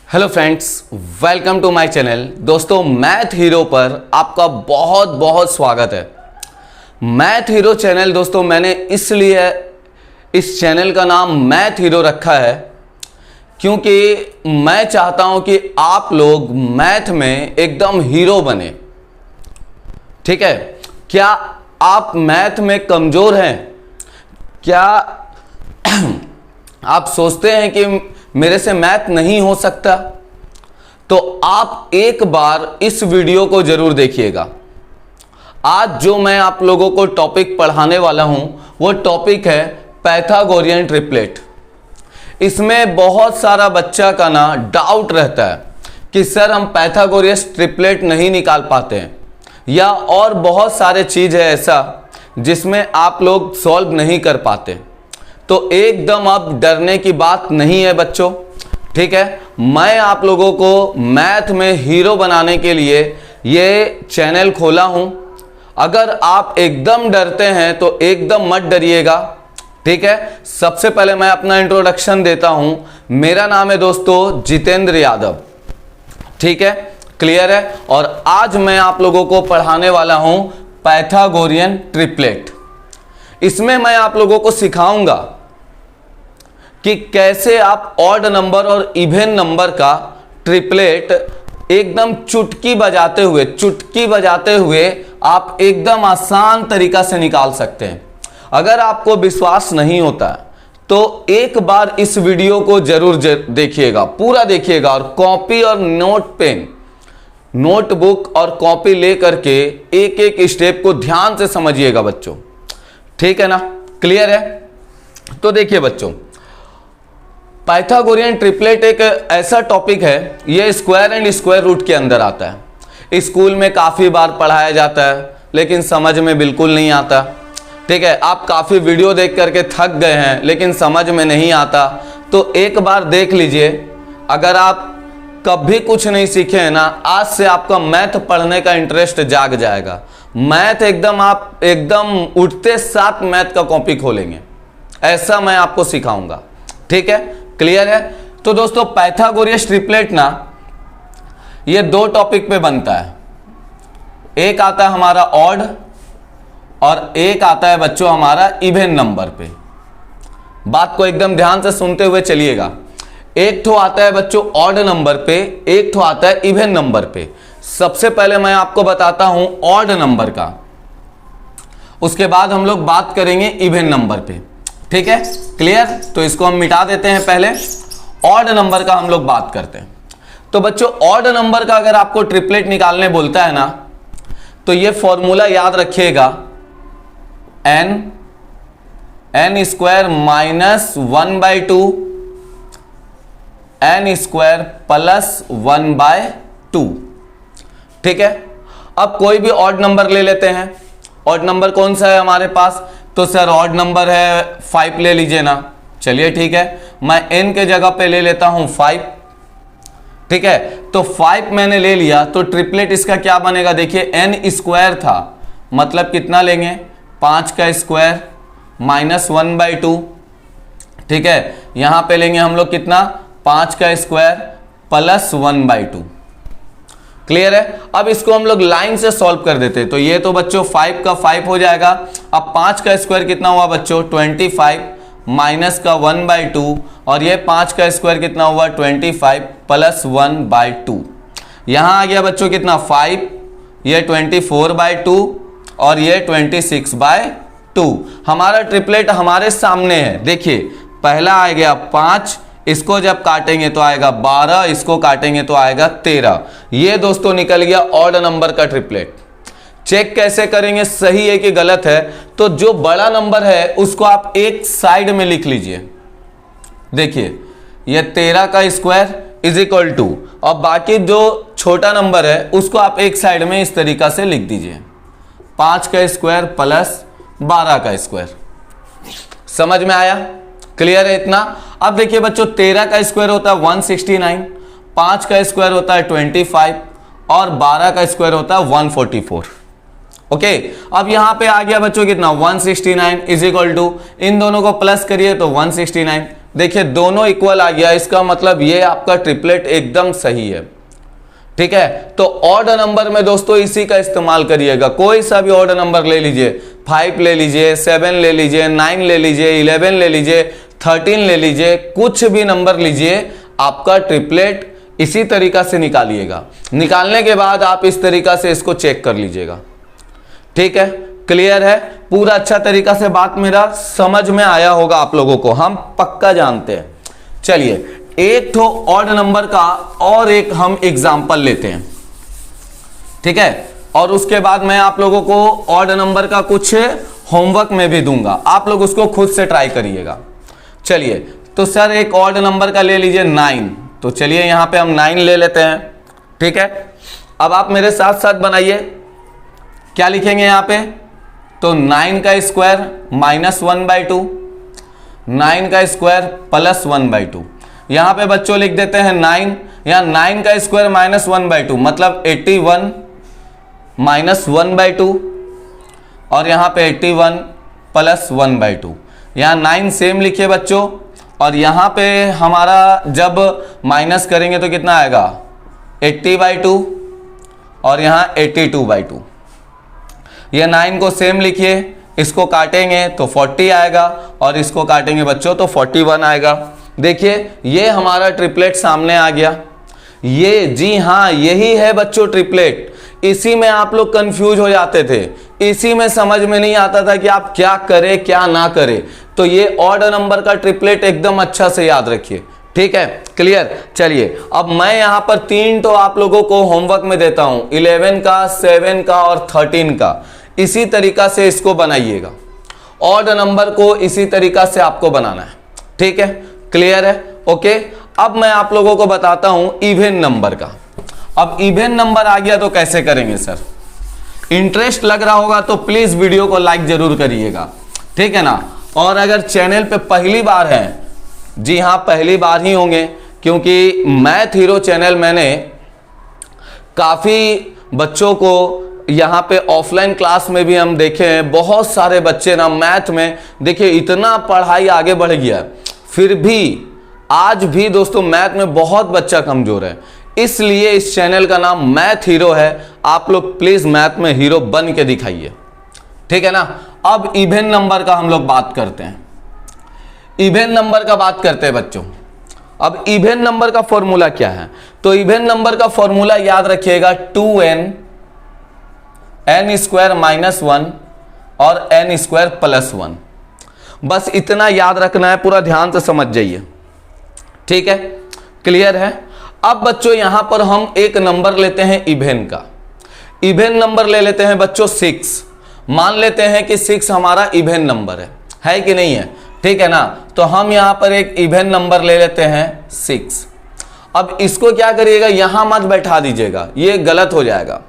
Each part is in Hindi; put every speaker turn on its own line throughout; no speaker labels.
Hello friends, welcome to my channel. दोस्तों, मैथ हीरो पर आपका बहुत बहुत स्वागत है। मैथ हीरो चैनल दोस्तों मैंने इसलिए इस चैनल का नाम मैथ हीरो रखा है क्योंकि मैं चाहता हूं कि आप लोग मैथ में एकदम हीरो बने। ठीक है? क्या आप मैथ में कमज़ोर हैं? क्या आप सोचते हैं कि मेरे से मैथ नहीं हो सकता? तो आप एक बार इस वीडियो को जरूर देखिएगा। आज जो मैं आप लोगों को टॉपिक पढ़ाने वाला हूं वो टॉपिक है पाइथागोरियन ट्रिपलेट। इसमें बहुत सारा बच्चा का ना डाउट रहता है कि सर हम पाइथागोरियन ट्रिपलेट नहीं निकाल पाते हैं, या और बहुत सारे चीज़ है ऐसा जिसमें आप लोग सॉल्व नहीं कर पाते। तो एकदम अब डरने की बात नहीं है बच्चों। ठीक है? मैं आप लोगों को मैथ में हीरो बनाने के लिए ये चैनल खोला हूं। अगर आप एकदम डरते हैं तो एकदम मत डरिएगा। ठीक है? सबसे पहले मैं अपना इंट्रोडक्शन देता हूं। मेरा नाम है दोस्तों जितेंद्र यादव। ठीक है? क्लियर है? और आज मैं आप लोगों को पढ़ाने वाला हूं पाइथागोरियन ट्रिपलेट। इसमें मैं आप लोगों को सिखाऊंगा कि कैसे आप ऑड नंबर और इवन नंबर का ट्रिपलेट एकदम चुटकी बजाते हुए आप एकदम आसान तरीका से निकाल सकते हैं। अगर आपको विश्वास नहीं होता तो एक बार इस वीडियो को जरूर देखिएगा, पूरा देखिएगा, और कॉपी और नोटबुक और कॉपी ले करके एक एक स्टेप को ध्यान से समझिएगा बच्चों। ठीक है ना? क्लियर है? तो देखिए बच्चों, पाइथागोरियन ट्रिपलेट एक ऐसा टॉपिक है, ये स्क्वायर एंड स्क्वायर रूट के अंदर आता है। स्कूल में काफ़ी बार पढ़ाया जाता है लेकिन समझ में बिल्कुल नहीं आता। ठीक है? आप काफ़ी वीडियो देख करके थक गए हैं लेकिन समझ में नहीं आता, तो एक बार देख लीजिए। अगर आप कभी कुछ नहीं सीखे हैं ना, आज से आपका मैथ पढ़ने का इंटरेस्ट जाग जाएगा। मैथ आप एकदम उठते साथ मैथ का कॉपी खोलेंगे, ऐसा मैं आपको सिखाऊंगा। ठीक है? क्लियर है? तो दोस्तों, पाइथागोरियन ट्रिपलेट ना ये दो टॉपिक पे बनता है। एक आता है हमारा ऑड और एक आता है बच्चों हमारा इवन नंबर पे। बात को एकदम ध्यान से सुनते हुए चलिएगा। एक तो आता है बच्चों ऑड नंबर पे, एक तो आता है इवन नंबर पे। सबसे पहले मैं आपको बताता हूं ऑड नंबर का, उसके बाद हम लोग बात करेंगे इवन नंबर पे। ठीक है? क्लियर? तो इसको हम मिटा देते हैं। पहले ऑड नंबर का हम लोग बात करते हैं। तो बच्चों, ऑड नंबर का अगर आपको ट्रिपलेट निकालने बोलता है ना, तो ये फॉर्मूला याद रखिएगा, N square minus 1/2 N square plus 1/2। ठीक है? अब कोई भी ऑड नंबर ले लेते हैं। ऑड नंबर कौन सा है हमारे पास? तो सर ऑड नंबर है 5 ले लीजिए ना। चलिए ठीक है, मैं n के जगह पे ले लेता हूं 5। ठीक है? तो 5 मैंने ले लिया तो ट्रिपलेट इसका क्या बनेगा? देखिए, n स्क्वायर था, मतलब कितना लेंगे? 5 का स्क्वायर माइनस 1/2। ठीक है? यहां पे लेंगे हम लोग कितना? 5 का स्क्वायर प्लस 1/2। क्लियर है? अब इसको हम लोग लाइन से सॉल्व कर देते हैं। तो ये तो बच्चों 5 का 5 हो जाएगा। अब 5 का स्क्वायर कितना हुआ बच्चों? 25 माइनस का 1/2, और ये 5 का स्क्वायर कितना हुआ? 25 प्लस 1/2। यहाँ आ गया बच्चों कितना? 5, ये 24/2 और ये 26/2। हमारा ट्रिपलेट हमारे सामने है। देखिए, पहला आ गया 5, इसको जब काटेंगे तो आएगा 12, इसको काटेंगे तो आएगा 13। ये दोस्तों निकल गया ऑड नंबर का ट्रिपलेट। चेक कैसे करेंगे सही है कि गलत है? तो जो बड़ा नंबर है उसको आप एक साइड में लिख लीजिए। देखिए, ये 13 का स्क्वायर इज इक्वल टू, और बाकी जो छोटा नंबर है उसको आप एक साइड में इस तरीका से लिख दीजिए, 5 का स्क्वायर प्लस 12 का स्क्वायर। समझ में आया? क्लियर है इतना? अब देखिए बच्चों, 13 का स्क्वायर होता है 169, 5 का स्क्वायर होता है 25 और 12 का स्क्वायर होता है 144। ओके? अब यहां पे आ गया बच्चों कितना? 169 इज इक्वल टू, इन दोनों को प्लस करिए तो 169 देखिए दोनों इक्वल आ गया, इसका मतलब ये आपका ट्रिपलेट एकदम सही है। ठीक है, तो ऑड नंबर में दोस्तों इसी का इस्तेमाल करिएगा। कोई सा भी ऑड नंबर ले लीजिए, 5 ले लीजिए, 7 ले लीजिए, 9 ले लीजिए, 11 ले लीजिए, 13 ले लीजिए, कुछ भी नंबर लीजिए, आपका ट्रिपलेट इसी तरीका से निकालिएगा। निकालने के बाद आप इस तरीका से इसको चेक कर लीजिएगा। ठीक है, क्लियर है? पूरा अच्छा तरीका से बात मेरा समझ में आया होगा आप लोगों को, हम पक्का जानते हैं। चलिए एक तो ऑड नंबर का और एक हम एग्जाम्पल लेते हैं। ठीक है, और उसके बाद मैं आप लोगों को ऑड नंबर का कुछ होमवर्क में भी दूंगा, आप लोग उसको खुद से ट्राई करिएगा। चलिए, तो सर एक ऑड नंबर का ले लीजिए 9, तो चलिए यहां पे हम 9 ले लेते हैं। ठीक है, अब आप मेरे साथ साथ बनाइए, क्या लिखेंगे यहां पे? तो 9 का स्क्वायर -1/2, 9 का स्क्वायर +1/2। यहां पे बच्चों लिख देते हैं 9, यहां 9 का स्क्वायर -1/2 मतलब 81 -1/2, और यहां पे 81 +1/2। यहां 9 सेम लिखिए बच्चों, और यहां पे हमारा जब माइनस करेंगे तो कितना आएगा? 80/2, और यहां 82/2। ये 9 को सेम लिखिए, इसको काटेंगे तो 40 आएगा, और इसको काटेंगे बच्चों तो 41 आएगा। देखिए ये हमारा ट्रिपलेट सामने आ गया। ये जी हाँ, यही है बच्चों ट्रिपलेट। इसी में आप लोग कंफ्यूज हो जाते थे, इसी में समझ में नहीं आता था कि आप क्या करें क्या ना करें। तो ये ऑड नंबर का ट्रिपलेट एकदम अच्छा से याद रखिए। ठीक है, क्लियर? चलिए अब मैं यहां पर 3 तो आप लोगों को होमवर्क में देता हूं, 11 का, 7 का और 13 का। इसी तरीका से इसको बनाइएगा, ऑड नंबर को इसी तरीका से आपको बनाना है। ठीक है, क्लियर है? ओके, अब मैं आप लोगों को बताता हूं इवन नंबर का। अब इवन नंबर आ गया तो कैसे करेंगे सर? इंटरेस्ट लग रहा होगा तो प्लीज वीडियो को लाइक जरूर करिएगा। ठीक है ना? और अगर चैनल पे पहली बार है, जी हाँ पहली बार ही होंगे, क्योंकि मैथ हीरो चैनल मैंने काफी बच्चों को यहाँ पे ऑफलाइन क्लास में भी हम देखे हैं, बहुत सारे बच्चे ना मैथ में देखिए इतना पढ़ाई आगे बढ़ गया, फिर भी आज भी दोस्तों मैथ में बहुत बच्चा कमजोर है। इसलिए इस चैनल का नाम मैथ हीरो है। आप लोग प्लीज मैथ में हीरो बन के दिखाइए। ठीक है ना? अब इवन नंबर का हम लोग बात करते हैं। इवन नंबर का बात करते हैं बच्चों। अब इवन नंबर का फॉर्मूला क्या है? तो इवन नंबर का फॉर्मूला याद रखिएगा 2n n² -1 और n² +1। बस इतना याद रखना है, पूरा ध्यान से समझ जाइए। ठीक है, क्लियर है? अब बच्चों यहां पर हम एक नंबर लेते हैं इवन का। इवन नंबर ले लेते हैं बच्चों 6। मान लेते हैं कि 6 हमारा इवन नंबर है कि नहीं है? ठीक है ना? तो हम यहां पर एक इवन नंबर ले लेते हैं 6। अब इसको क्या करिएगा, यहां मत बैठा दीजिएगा, ये गलत हो जाएगा।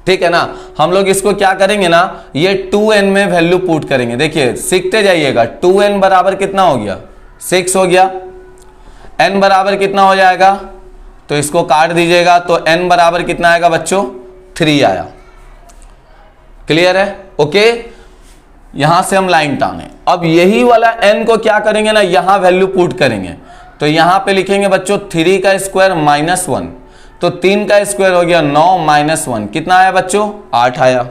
ठीक है ना? हम लोग इसको क्या करेंगे ना, ये 2n में वैल्यू पुट करेंगे। देखिए सीखते जाइएगा। 2n बराबर कितना हो गया? 6 हो गया। n बराबर कितना हो जाएगा? तो इसको काट दीजिएगा, तो n बराबर कितना आएगा बच्चों? 3 आया। क्लियर है? ओके, यहां से हम लाइन टाने। अब यही वाला n को क्या करेंगे ना, यहां वैल्यू पुट करेंगे। तो यहां पे लिखेंगे बच्चों 3 का स्क्वायर -1, तो 3 का स्क्वायर हो गया 9 -1, कितना आया बच्चों? 8 आया।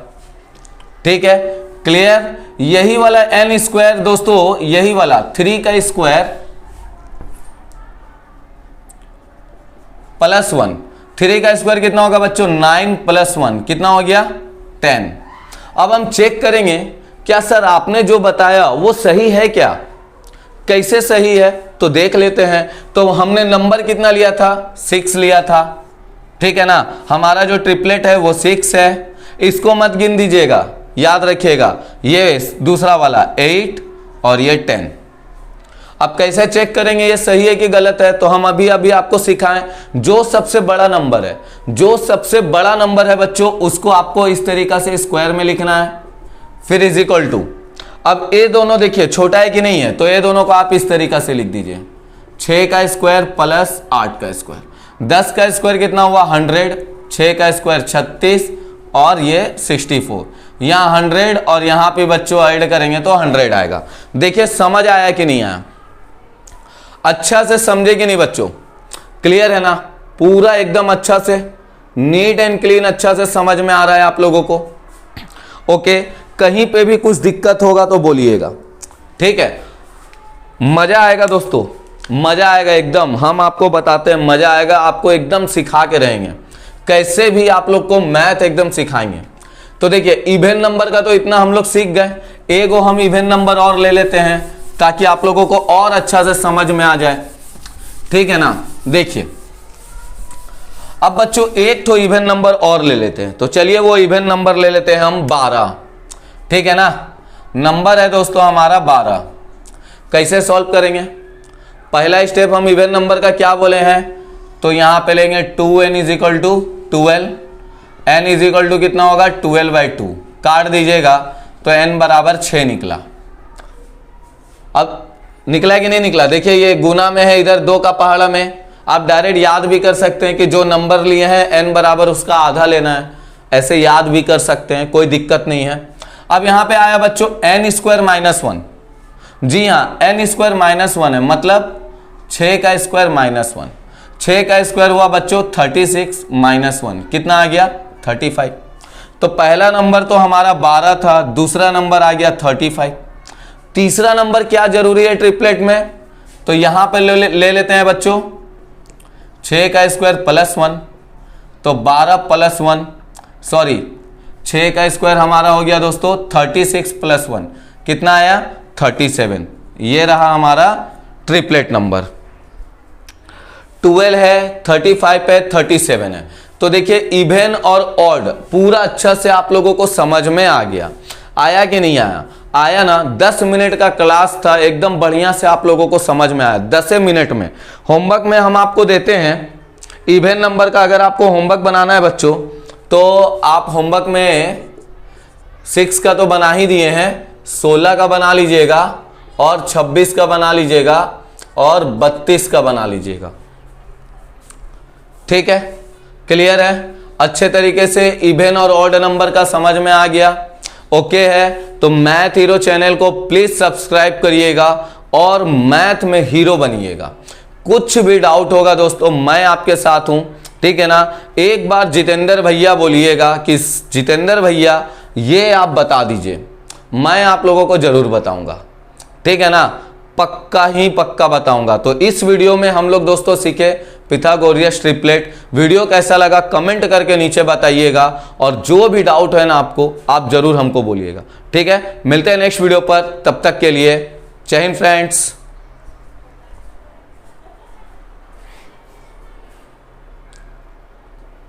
ठीक है, क्लियर? यही वाला n² दोस्तों, यही वाला 3 का स्क्वायर +1, 3 का स्क्वायर कितना होगा बच्चों? 9 + 1 कितना हो गया? 10। अब हम चेक करेंगे क्या सर आपने जो बताया वो सही है क्या? कैसे सही है तो देख लेते हैं। तो हमने नंबर कितना लिया था? 6 लिया था। ठीक है ना? हमारा जो ट्रिपलेट है वो 6 है। इसको मत गिन दीजिएगा, याद रखिएगा। ये दूसरा वाला 8 और ये 10। अब कैसे चेक करेंगे ये सही है कि गलत है? तो हम अभी आपको सिखाएं, जो सबसे बड़ा नंबर है, जो सबसे बड़ा नंबर है बच्चों, उसको आपको इस तरीका से स्क्वायर में लिखना है, फिर इज इक्वल टू। अब ये दोनों देखिए छोटा है कि नहीं है, तो ये दोनों को आप इस तरीका से लिख दीजिए, 6 का स्क्वायर प्लस 8 का स्क्वायर। 10 का स्क्वायर कितना हुआ? 100, 6 का स्क्वायर 36 और ये 64। यहाँ 100 और यहाँ पे बच्चों ऐड करेंगे तो 100 आएगा। देखिए समझ आया कि नहीं आया? अच्छा से समझे कि नहीं बच्चों? क्लियर है ना? पूरा एकदम अच्छा से नीट एंड क्लीन अच्छा से समझ में आ रहा है आप लोगों को? ओके, कहीं पे भी कुछ दिक्कत होगा तो बोलिएगा, ठीक है? मजा आएगा दोस्तों, मजा आएगा एकदम। हम आपको बताते हैं मजा आएगा, आपको एकदम सिखा के रहेंगे, कैसे भी आप लोग को मैथ एकदम सिखाएंगे। तो देखिए इवन नंबर का तो इतना हम लोग सीख गए, एगो हम इवन नंबर और ले लेते हैं ताकि आप लोगों को और अच्छा से समझ में आ जाए, ठीक है ना? देखिए अब बच्चों एक तो इवन नंबर और ले लेते हैं, तो चलिए वो इवन नंबर ले लेते हैं हम 12, ठीक है ना? नंबर है दोस्तों हमारा 12। कैसे सॉल्व करेंगे? पहला स्टेप हम इवन नंबर का क्या बोले हैं, तो यहां पे लेंगे 2n is equal to 12, n is equal to कितना होगा 12/2, काट दीजिएगा तो n बराबर 6 निकला। अब निकला कि नहीं निकला? देखिए ये गुना में है, इधर 2 का पहाड़ा में। आप डायरेक्ट याद भी कर सकते हैं कि जो नंबर लिए हैं n बराबर उसका आधा लेना है, ऐसे याद भी कर सकते हैं, कोई दिक्कत नहीं है। अब यहां पे आया बच्चों n स्क्वायर माइनस 1, जी हाँ n स्क्वायर माइनस 1 है, मतलब 6 का स्क्वायर माइनस 1, 6 का स्क्वायर हुआ बच्चों 36 माइनस 1 कितना आ गया 35। तो पहला नंबर तो हमारा 12 था, दूसरा नंबर आ गया 35। तीसरा नंबर क्या जरूरी है ट्रिपलेट में, तो यहां पर ले लेते हैं बच्चों 6 का स्क्वायर प्लस 1, तो 12 प्लस 1, सॉरी 6 का स्क्वायर हमारा हो गया दोस्तों 36 प्लस 1 कितना आया 37। ये रहा हमारा ट्रिपलेट नंबर। 12 है, 35 है, 37 है। तो देखिए इवन और ऑड पूरा अच्छा से आप लोगों को समझ में आ गया, आया कि नहीं आया? आया ना? 10 मिनट का क्लास था, एकदम बढ़िया से आप लोगों को समझ में आया 10 मिनट में। होमवर्क में हम आपको देते हैं इवन नंबर का, अगर आपको होमवर्क बनाना है बच्चों तो आप होमवर्क में 6 का तो बना ही दिए हैं, 16 का बना लीजिएगा और 26 का बना लीजिएगा और 32 का बना लीजिएगा, ठीक है? क्लियर है? अच्छे तरीके से इवन और ऑड नंबर का समझ में आ गया, ओके है? तो मैथ हीरो चैनल को प्लीज सब्सक्राइब करिएगा और मैथ में हीरो बनिएगा। कुछ भी डाउट होगा दोस्तों मैं आपके साथ हूं, ठीक है ना? एक बार जितेंद्र भैया बोलिएगा कि जितेंद्र भैया ये आप बता दीजिए, मैं आप लोगों को जरूर बताऊंगा, ठीक है ना? पक्का ही पक्का बताऊंगा। तो इस वीडियो में हम लोग दोस्तों सीखे पिथागोरस ट्रिपलेट। वीडियो कैसा लगा कमेंट करके नीचे बताइएगा, और जो भी डाउट है ना आपको आप जरूर हमको बोलिएगा, ठीक है? मिलते हैं नेक्स्ट वीडियो पर, तब तक के लिए जय हिंद फ्रेंड्स।